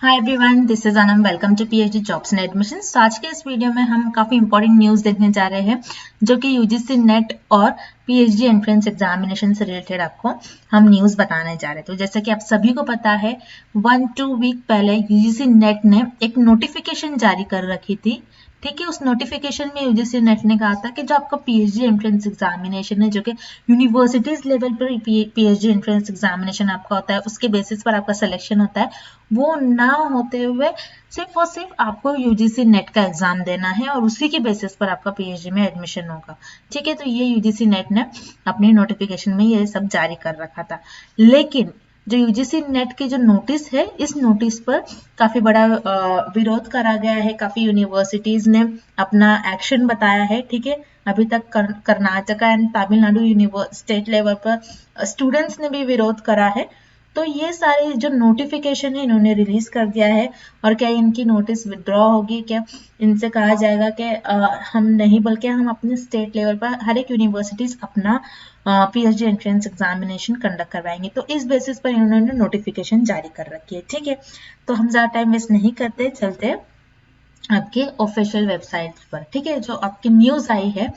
Hi everyone, this is Anam. Welcome to PhD jobs and admissions. तो आज के इस वीडियो में हम काफ़ी इंपॉर्टेंट न्यूज़ देखने जा रहे हैं जो कि यूजीसी नेट और पीएचडी एंट्रेंस एग्जामिनेशन से रिलेटेड आपको हम न्यूज़ बताने जा रहे हैं। तो जैसे कि आप सभी को पता है 1-2 वीक पहले यूजीसी नेट ने एक नोटिफिकेशन जारी कर रखी थी। ठीक है, उस नोटिफिकेशन में यूजीसी नेट ने कहा था कि जो आपका पीएचडी एंट्रेंस एग्जामिनेशन है, जो कि यूनिवर्सिटीज लेवल पर पीएचडी एंट्रेंस एग्जामिनेशन आपका होता है, उसके बेसिस पर आपका सिलेक्शन होता है, वो ना होते हुए सिर्फ और सिर्फ आपको यूजीसी नेट का एग्जाम देना है और उसी के बेसिस पर आपका पीएचडी में एडमिशन होगा। ठीक है, तो ये यूजीसी नेट ने अपनी नोटिफिकेशन में ये सब जारी कर रखा था। लेकिन जो यूजीसी नेट की जो नोटिस है, इस नोटिस पर काफी बड़ा विरोध करा गया है। काफी यूनिवर्सिटीज ने अपना एक्शन बताया है। ठीक है, अभी तक Karnataka and Tamil Nadu state level पर स्टूडेंट्स ने भी विरोध करा है। तो ये सारे जो नोटिफिकेशन है इन्होंने रिलीज कर दिया है। और क्या इनकी नोटिस विड्रॉ होगी? क्या इनसे कहा जाएगा कि हम नहीं, बल्कि हम अपने स्टेट लेवल पर हर एक यूनिवर्सिटीज अपना पीएचडी एंट्रेंस एग्जामिनेशन कंडक्ट करवाएंगे। तो इस बेसिस पर इन्होंने नोटिफिकेशन जारी कर रखी है। ठीक है, तो हम ज़्यादा टाइम वेस्ट नहीं करते, चलते आपके ऑफिशियल वेबसाइट पर। ठीक है, जो आपकी न्यूज़ आई है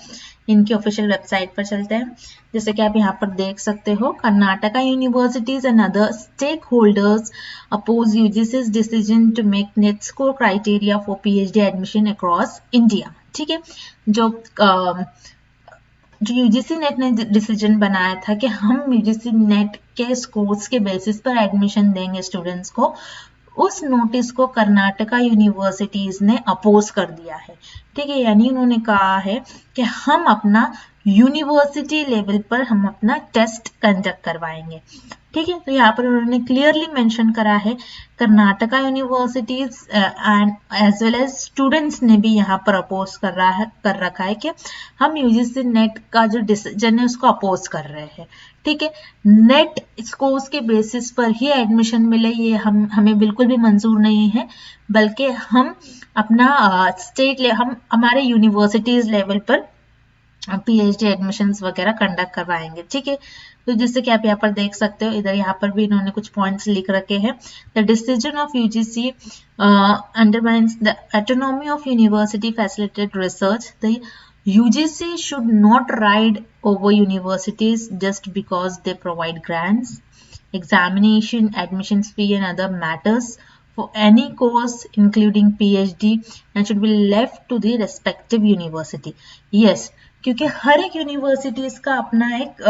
इनकी ऑफिशियल वेबसाइट पर चलते हैं। जैसे कि आप यहाँ पर देख सकते हो, Karnataka universities and other stakeholders oppose UGC's decision to make NET score criteria for PhD admission across India. ठीक है, जो यूजीसी नेट ने डिसीजन बनाया था कि हम यूजीसी नेट के स्कोर्स के बेसिस पर एडमिशन देंगे स्टूडेंट्स को, उस नोटिस को कर्नाटका यूनिवर्सिटीज ने अपोज कर दिया है। ठीक है, यानी उन्होंने कहा है कि हम अपना यूनिवर्सिटी लेवल पर हम अपना टेस्ट कंडक्ट करवाएंगे। ठीक है, तो यहाँ पर उन्होंने क्लियरली मेंशन करा है, Karnataka universities and as well as students ने भी यहाँ पर अपोज कर रखा है कि हम यूजीसी नेट का जो डिसीजन है उसको अपोज कर रहे हैं। ठीक है, नेट स्कोर्स के बेसिस पर ही एडमिशन मिले ये हमें बिल्कुल भी मंजूर नहीं है, बल्कि हम अपना हम हमारे यूनिवर्सिटीज लेवल पर पीएचडी एडमिशंस वगैरह कंडक्ट करवाएंगे। ठीक है, तो जैसे कि आप यहाँ पर देख सकते हो, इधर यहाँ पर भी इन्होंने कुछ पॉइंट्स लिख रखे हैं। The decision of UGC undermines the autonomy of university facilitated research. The UGC should not ride over universities just because they provide grants, examination, admissions fee and other matters for any course including PhD and should be left to the respective university. Yes, क्योंकि हर एक universities का अपना एक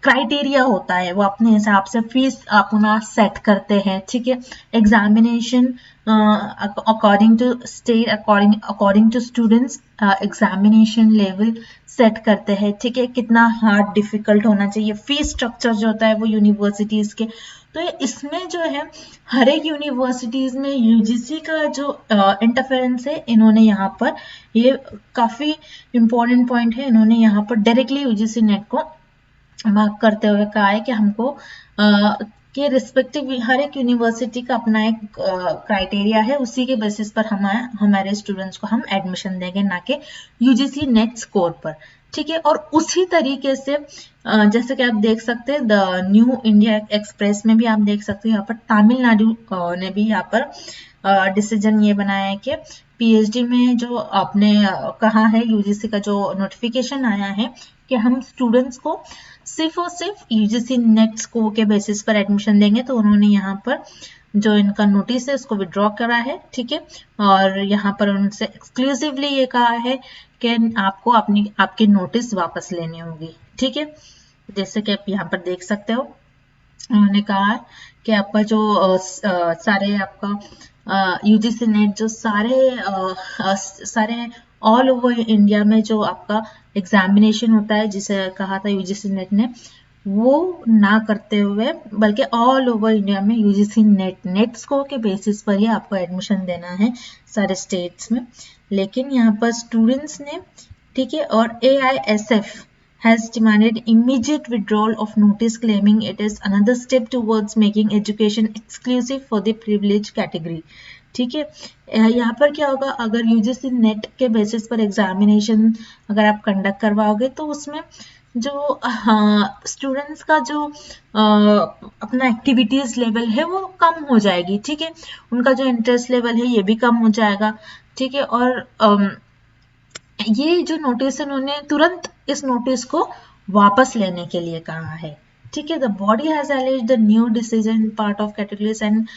criteria होता है, वो अपने हिसाब से फीस अपना सेट करते हैं। ठीक है, examination according to state, according to students examination level set करते हैं। ठीक है, कितना हार्ड डिफिकल्ट होना चाहिए, फीस स्ट्रक्चर जो होता है वो यूनिवर्सिटीज के। तो इसमें जो है हर एक यूनिवर्सिटीज में यूजीसी का जो इंटरफेरेंस है, इन्होंने यहाँ पर ये काफी इंपॉर्टेंट पॉइंट है, इन्होंने यहाँ पर डायरेक्टली यूजीसी नेट को मार्क करते हुए कहा है कि हमको के रिस्पेक्टिव हर एक यूनिवर्सिटी का अपना एक क्राइटेरिया है, उसी के बेसिस पर हमारे स्टूडेंट्स को हम एडमिशन देंगे, ना कि यूजीसी नेट स्कोर पर। ठीक है, और उसी तरीके से जैसे कि आप देख सकते हैं द न्यू इंडिया एक्सप्रेस में भी आप देख सकते हो, यहाँ पर तमिलनाडु ने भी यहाँ पर डिसीजन ये बनाया है कि पीएचडी में जो आपने कहा है, यूजीसी का जो नोटिफिकेशन आया है कि हम स्टूडेंट्स को सिर्फ और सिर्फ यूजीसी नेट स्कोर के बेसिस पर एडमिशन देंगे, तो उन्होंने यहाँ पर जो इनका नोटिस है उसको विड्रॉ करा है। ठीक है, और यहाँ पर उनसे एक्सक्लूसिवली ये कहा है कि आपको आपकी नोटिस वापस लेनी होगी। ठीक है, जैसे कि आप यहाँ पर देख सकते हो, उन्होंने कहा कि आपका जो सारे आपका यूजीसी नेट जो सारे ऑल ओवर इंडिया में जो आपका एग्जामिनेशन होता है, जिसे कहा था यूजीसी नेट ने, वो ना करते हुए बल्कि ऑल ओवर इंडिया में यूजीसी नेट स्कोर के बेसिस पर ही आपको एडमिशन देना है सारे स्टेट्स में। लेकिन यहाँ पर स्टूडेंट्स ने, ठीक है, और AISF has demanded immediate withdrawal of notice, claiming it is another step towards making education exclusive for the privileged category. ठीक है, यहाँ पर क्या होगा, अगर यूजीसी नेट के बेसिस पर एग्जामिनेशन अगर आप कंडक्ट करवाओगे तो उसमें जो स्टूडेंट्स का जो अपना एक्टिविटीज लेवल है वो कम हो जाएगी, ठीक है, उनका जो इंटरेस्ट लेवल है ये भी कम हो जाएगा, ठीक है। और ये जो नोटिस उन्होंने तुरंत इस नोटिस को वापस लेने के लिए कहा है, ठीक है। The body has alleged the new decision part of categories and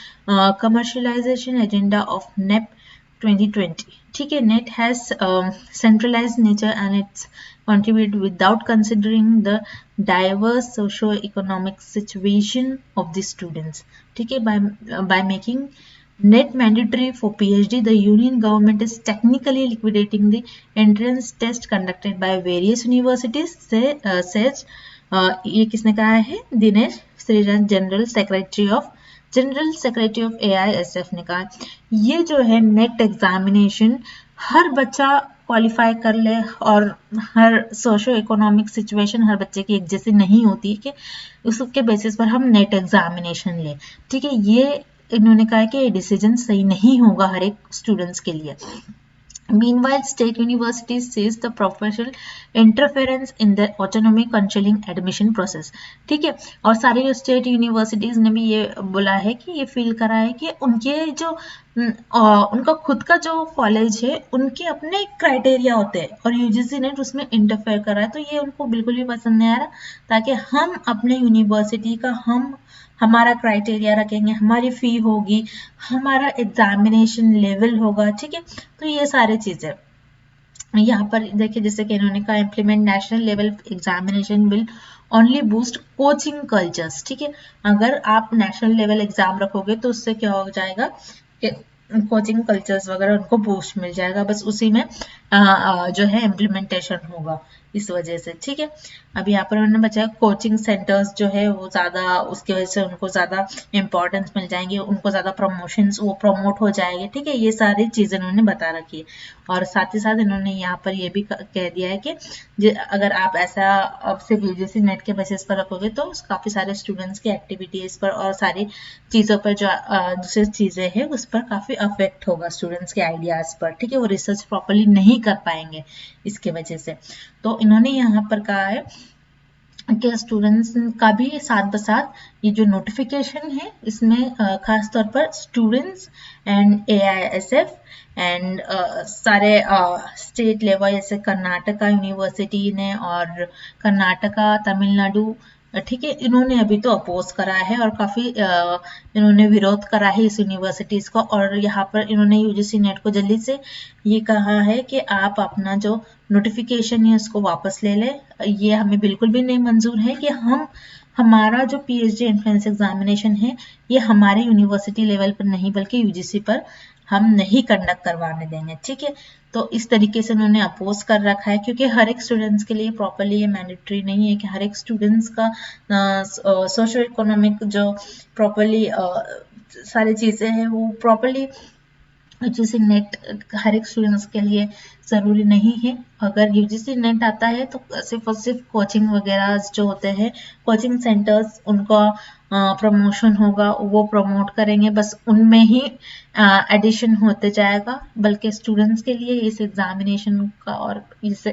commercialisation agenda of NEP 2020, ठीक है। NET has centralized nature and its contribute without considering the diverse socio-economic situation of the students, ठीक है। by making net mandatory for PhD, the union government is technically liquidating the entrance test conducted by various universities, says ये किसने कहा है? Dinesh Srijan, general secretary of AISF ने कहा। ये जो है नेट एग्जामिनेशन हर बच्चा क्वालिफाई कर ले और हर सोशो इकोनॉमिक सिचुएशन हर बच्चे की एक जैसी नहीं होती है कि उसके बेसिस पर हम नेट एग्जामिनेशन ले, ठीक है। ये इन्होंने कहा कि ये डिसीजन सही नहीं होगा हर एक स्टूडेंट्स के लिए। Meanwhile, state universities sees the professional interference in the autonomy controlling admission process, ठीक है। और सारी जो स्टेट यूनिवर्सिटीज ने भी ये बोला है कि ये फील करा है कि उनके जो उनका खुद का जो कॉलेज है उनके अपने क्राइटेरिया होते हैं और यूजीसी ने उसमें इंटरफेयर करा है, तो ये उनको बिल्कुल भी पसंद नहीं आ रहा, ताकि हम अपने यूनिवर्सिटी का हमारा क्राइटेरिया रखेंगे, हमारी फी होगी, हमारा एग्जामिनेशन लेवल होगा, ठीक है। तो ये सारी चीजें यहाँ पर देखिए, जैसे कि इन्होंने कहा implement national level examination will only boost coaching cultures, ठीक है। अगर आप नेशनल लेवल एग्जाम रखोगे तो उससे क्या हो जाएगा कि कोचिंग कल्चर्स वगैरह उनको बूस्ट मिल जाएगा, बस उसी में जो है इम्प्लीमेंटेशन होगा इस वजह से, ठीक है। अभी यहाँ पर उन्होंने बचाया कोचिंग सेंटर्स जो है वो ज़्यादा, उसकी वजह से उनको ज़्यादा इंपॉर्टेंस मिल जाएंगे, उनको ज़्यादा प्रमोशंस वो प्रमोट हो जाएंगे, ठीक है। ये सारी चीज़ें इन्होंने बता रखी है। और साथ ही साथ इन्होंने यहाँ पर ये भी कह दिया है कि अगर आप ऐसा अब सिर्फ यूजीसी नेट के बेसिस पर रखोगे तो काफ़ी सारे स्टूडेंट्स की एक्टिविटीज़ पर और सारी चीज़ों पर जो दूसरी चीज़ें हैं उस पर काफ़ी अफेक्ट होगा, स्टूडेंट्स के आइडियाज़ पर, ठीक है। वो रिसर्च प्रॉपरली नहीं कर पाएंगे इसके वजह से। तो इन्होंने यहाँ पर कहा है कि स्टूडेंट्स का भी साथ बसाथ ये जो नोटिफिकेशन है इसमें खास तौर पर स्टूडेंट्स एंड AISF एंड सारे स्टेट लेवल जैसे कर्नाटका यूनिवर्सिटी ने और कर्नाटका, तमिलनाडु, ठीक है, इन्होंने अभी तो अपोज करा है और काफ़ी इन्होंने विरोध करा है इस यूनिवर्सिटीज़ को। और यहाँ पर इन्होंने यूजीसी नेट को जल्दी से ये कहा है कि आप अपना जो नोटिफिकेशन है उसको वापस ले लें, ये हमें बिल्कुल भी नहीं मंजूर है कि हमारा जो PhD एंट्रेंस एग्जामिनेशन है ये हमारे यूनिवर्सिटी लेवल पर नहीं बल्कि UGC पर हम नहीं कंडक्ट करवाने देंगे, ठीक है। तो इस तरीके से उन्होंने अपोज कर रखा है, क्योंकि हर एक स्टूडेंट्स के लिए प्रॉपरली ये मैंडेटरी नहीं है कि हर एक स्टूडेंट्स का सोशो इकोनॉमिक जो प्रॉपरली सारी चीज़ें हैं वो प्रॉपरली यूजीसी नेट हर एक स्टूडेंट्स के लिए ज़रूरी नहीं है। अगर यूजीसी नेट आता है तो सिर्फ और सिर्फ कोचिंग वगैरह जो होते हैं, कोचिंग सेंटर्स, उनका प्रमोशन होगा, वो प्रमोट करेंगे, बस उनमें ही एडिशन होते जाएगा, बल्कि स्टूडेंट्स के लिए इस एग्जामिनेशन का और इस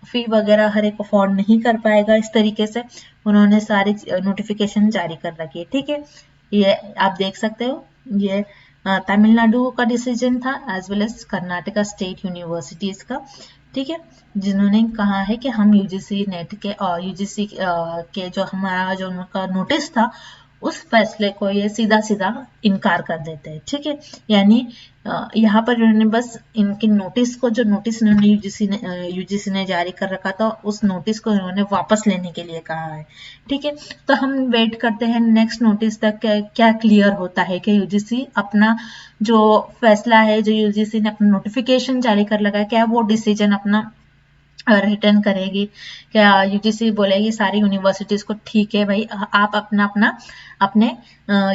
फी वगैरह हर एक अफोर्ड नहीं कर पाएगा। इस तरीके से उन्होंने सारी नोटिफिकेशन जारी कर रखी है, ठीक है। ये आप देख सकते हो, ये तमिलनाडु का डिसीजन था as well as Karnataka state universities का, ठीक है, जिन्होंने कहा है कि हम यूजीसी नेट के और यूजीसी के जो हमारा जो उनका नोटिस था उस फैसले को ये सीधा सीधा इनकार कर देते हैं, ठीक है। यानी यहाँ पर उन्होंने बस इनके नोटिस को, जो नोटिस इन्होंने यूजीसी ने जारी कर रखा था, उस नोटिस को इन्होंने वापस लेने के लिए कहा है, ठीक है। तो हम वेट करते हैं नेक्स्ट नोटिस तक क्या क्लियर होता है कि यूजीसी अपना जो फैसला है, जो यूजीसी ने अपना नोटिफिकेशन जारी कर लगा है, क्या वो डिसीजन अपना रिटर्न करेगी, क्या यूजीसी बोलेगी सारी यूनिवर्सिटीज को ठीक है भाई, आप अपने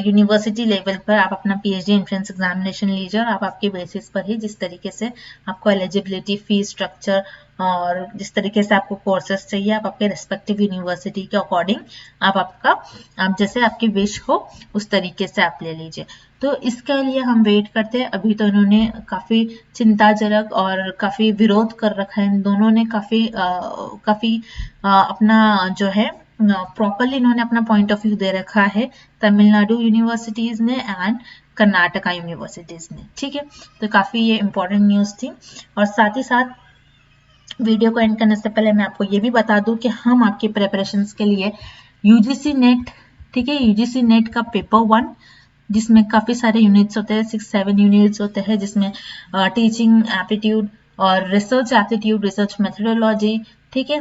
यूनिवर्सिटी लेवल पर आप अपना PhD एंट्रेंस एग्जामिनेशन लीजिए और आप आपके बेसिस पर ही जिस तरीके से आपको एलिजिबिलिटी, फी स्ट्रक्चर और जिस तरीके से आपको कोर्सेज चाहिए आप आपके रेस्पेक्टिव यूनिवर्सिटी के अकॉर्डिंग आप जैसे आपकी विश हो उस तरीके से आप ले लीजिए। तो इसके लिए हम वेट करते हैं। अभी तो इन्होंने काफ़ी चिंताजनक और काफ़ी विरोध कर रखा है, इन दोनों ने काफ़ी अपना जो है प्रॉपरली इन्होंने अपना पॉइंट ऑफ व्यू दे रखा है, तमिलनाडु यूनिवर्सिटीज़ ने एंड कर्नाटका यूनिवर्सिटीज़ ने। ठीक है, तो काफ़ी ये इम्पोर्टेंट न्यूज़ थी। और साथ ही साथ वीडियो को एंड करने से पहले मैं आपको ये भी बता दूं कि हम आपकी प्रिपरेशंस के लिए यूजीसी नेट, ठीक है, यूजीसी नेट का पेपर 1 जिसमें काफ़ी सारे यूनिट्स होते हैं, 6-7 यूनिट्स होते हैं, जिसमें टीचिंग एप्टीट्यूड और रिसर्च एप्टीट्यूड, रिसर्च मेथडोलॉजी, ठीक है,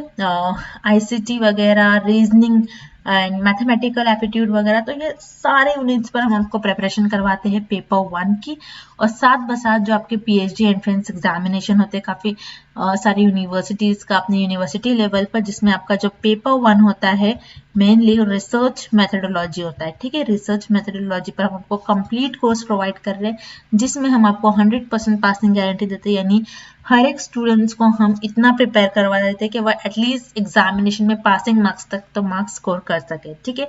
आईसीटी वगैरह, रीजनिंग एंड मैथमेटिकल एप्टीट्यूड वगैरह, तो ये सारे यूनिट्स पर हम आपको प्रिपरेशन करवाते हैं पेपर 1 की। और साथ बसाथ जो आपके पीएचडी एंट्रेंस एग्जामिनेशन होते हैं काफ़ी सारी यूनिवर्सिटीज़ का अपने यूनिवर्सिटी लेवल पर, जिसमें आपका जो पेपर 1 होता है मेनली रिसर्च मेथडोलॉजी होता है। ठीक है, रिसर्च मेथडोलॉजी पर हम आपको कंप्लीट कोर्स प्रोवाइड कर रहे हैं, जिसमें हम आपको 100% पासिंग गारंटी देते हैं, यानी हर एक स्टूडेंट्स को हम इतना प्रिपेयर करवा देते हैं कि वह एटलीस्ट एग्जामिनेशन में पासिंग मार्क्स तक तो मार्क्स स्कोर कर सके। ठीक है,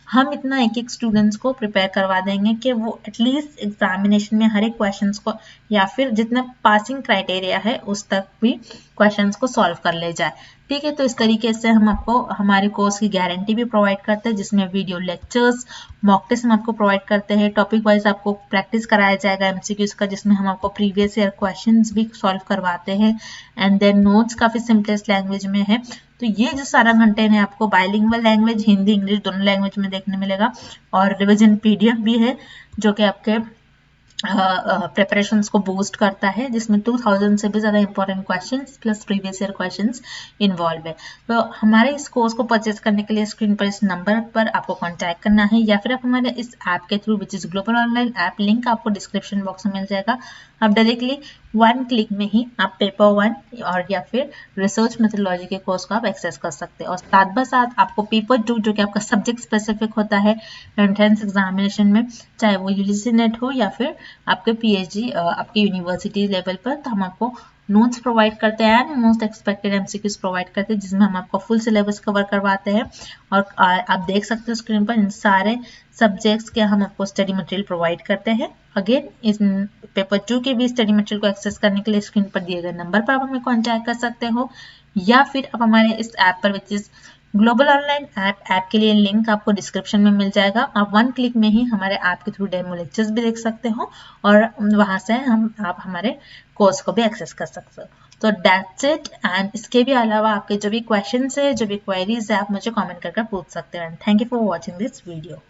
हम इतना एक एक स्टूडेंट्स को प्रिपेयर करवा देंगे कि वो एटलीस्ट एग्जामिनेशन में हर एक क्वेश्चंस को या फिर जितना पासिंग क्राइटेरिया है उस तक भी क्वेश्चंस को सॉल्व कर ले जाए। ठीक है, तो इस तरीके से हम आपको हमारे कोर्स की गारंटी भी प्रोवाइड करते हैं, जिसमें वीडियो लेक्चर्स, मॉक टेस्ट हम आपको प्रोवाइड करते हैं, टॉपिक वाइज आपको प्रैक्टिस कराया जाएगा एमसीक्यूज का, जिसमें हम आपको प्रीवियस ईयर क्वेश्चंस भी सॉल्व करवाते हैं एंड देन नोट्स काफ़ी सिंपलेस्ट लैंग्वेज में है। तो ये जो सारा कंटेंट है आपको बाइलिंगुअल लैंग्वेज, हिंदी इंग्लिश दोनों लैंग्वेज में देखने मिलेगा, और रिविजन पीडीएफ भी है जो कि आपके प्रिपरेशंस को बूस्ट करता है, जिसमें 2000 से भी ज़्यादा important questions plus previous year questions involve है। तो हमारे इस कोर्स को परचेज करने के लिए स्क्रीन पर इस नंबर पर आपको कांटेक्ट करना है, या फिर आप हमारे इस ऐप के through, which is global online app, link आपको डिस्क्रिप्शन बॉक्स में मिल जाएगा। आप डायरेक्टली 1 क्लिक में ही आप पेपर 1 और या फिर रिसर्च मेथडोलॉजी के कोर्स को आप एक्सेस कर सकते हैं। और साथ ब साथ आपको पेपर 2 जो कि आपका सब्जेक्ट स्पेसिफिक होता है एंट्रेंस एग्जामिनेशन में, चाहे वो यूजीसी नेट हो या फिर आपके पीएचडी आपकी यूनिवर्सिटी लेवल पर, तो हम आपको नोट्स प्रोवाइड करते हैं and most expected MCQs provide करते हैं, जिसमें हम आपको फुल सिलेबस कवर करवाते हैं। और आप देख सकते हो स्क्रीन पर इन सारे सब्जेक्ट्स के हम आपको स्टडी मटेरियल प्रोवाइड करते हैं। अगेन इस पेपर 2 के भी स्टडी मटेरियल को एक्सेस करने के लिए स्क्रीन पर दिए गए नंबर पर आप हमें कॉन्टैक्ट कर सकते हो, या फिर आप हमारे इस ऐप पर, which is global online app के लिए लिंक आपको डिस्क्रिप्शन में मिल जाएगा। आप 1 क्लिक में ही हमारे ऐप के थ्रू डेमो लेक्चर्स भी देख सकते हो और वहाँ से आप हमारे कोर्स को भी एक्सेस कर सकते हो। तो दैट्स इट, एंड इसके भी अलावा आपके जो भी क्वेश्चंस है, जो भी क्वेरीज है, आप मुझे कमेंट करके पूछ सकते हो। And thank you for watching this video.